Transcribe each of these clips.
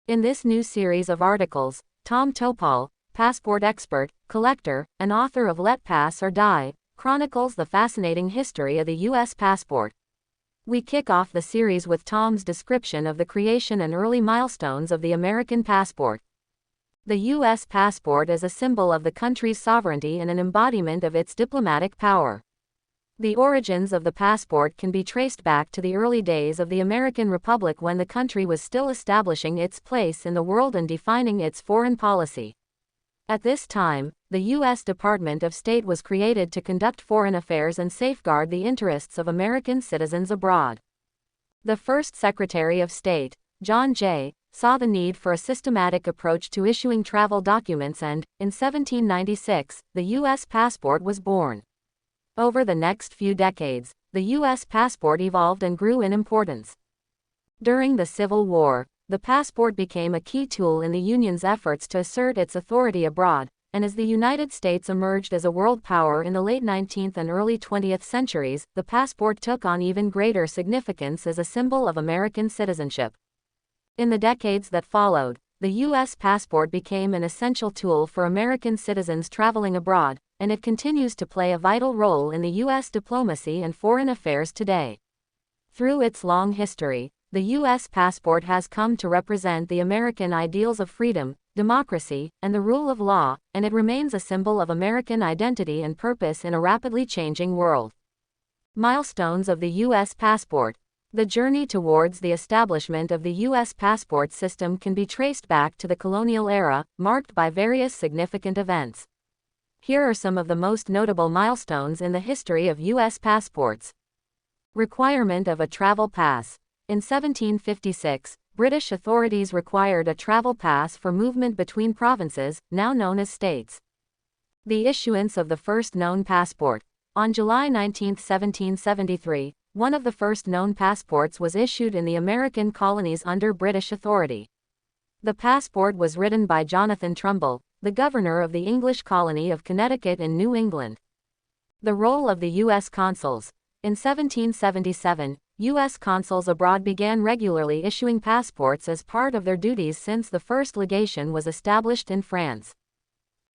In this new series of articles, Tom Topol, passport expert, collector, and author of Let Pass or Die, chronicles the fascinating history of the U.S. passport. We kick off the series with Tom's description of the creation and early milestones of the American passport. The U.S. passport is a symbol of the country's sovereignty and an embodiment of its diplomatic power. The origins of the passport can be traced back to the early days of the American Republic, when the country was still establishing its place in the world and defining its foreign policy. At this time, the U.S. Department of State was created to conduct foreign affairs and safeguard the interests of American citizens abroad. The first Secretary of State, John Jay, saw the need for a systematic approach to issuing travel documents, and, in 1796, the U.S. passport was born. Over the next few decades, the U.S. passport evolved and grew in importance. During the Civil War, the passport became a key tool in the Union's efforts to assert its authority abroad, and as the United States emerged as a world power in the late 19th and early 20th centuries, the passport took on even greater significance as a symbol of American citizenship. In the decades that followed, the U.S. passport became an essential tool for American citizens traveling abroad, and it continues to play a vital role in the U.S. diplomacy and foreign affairs today. Through its long history, the U.S. passport has come to represent the American ideals of freedom, democracy, and the rule of law, and it remains a symbol of American identity and purpose in a rapidly changing world. Milestones of the U.S. passport. The journey towards the establishment of the U.S. passport system can be traced back to the colonial era, marked by various significant events. Here are some of the most notable milestones in the history of U.S. passports. Requirement of a travel pass. In 1756, British authorities required a travel pass for movement between provinces, now known as states. The issuance of the first known passport. On July 19, 1773, one of the first known passports was issued in the American colonies under British authority. The passport was written by Jonathan Trumbull, the governor of the English colony of Connecticut in New England. The role of the U.S. consuls. In 1777, U.S. consuls abroad began regularly issuing passports as part of their duties since the first legation was established in France.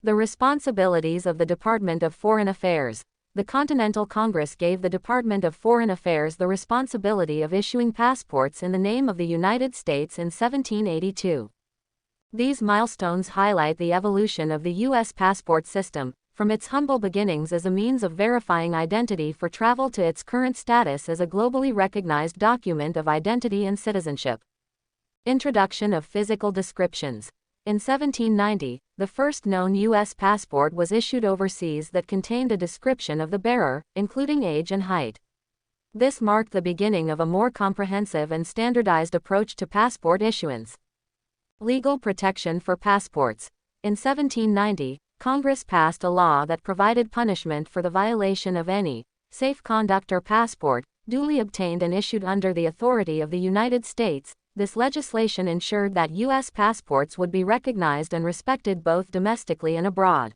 The responsibilities of the Department of Foreign Affairs. The Continental Congress gave the Department of Foreign Affairs the responsibility of issuing passports in the name of the United States in 1782. These milestones highlight the evolution of the U.S. passport system, from its humble beginnings as a means of verifying identity for travel to its current status as a globally recognized document of identity and citizenship. Introduction of physical descriptions. In 1790, the first known U.S. passport was issued overseas that contained a description of the bearer, including age and height. This marked the beginning of a more comprehensive and standardized approach to passport issuance. Legal protection for passports. In 1790, Congress passed a law that provided punishment for the violation of any safe conduct or passport duly obtained and issued under the authority of the United States. This legislation ensured that U.S. passports would be recognized and respected both domestically and abroad.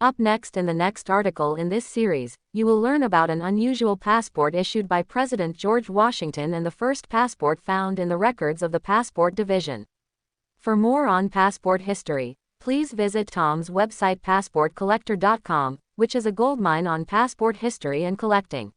Up next in the next article in this series, you will learn about an unusual passport issued by President George Washington and the first passport found in the records of the Passport Division. For more on passport history, please visit Tom's website passportcollector.com, which is a goldmine on passport history and collecting.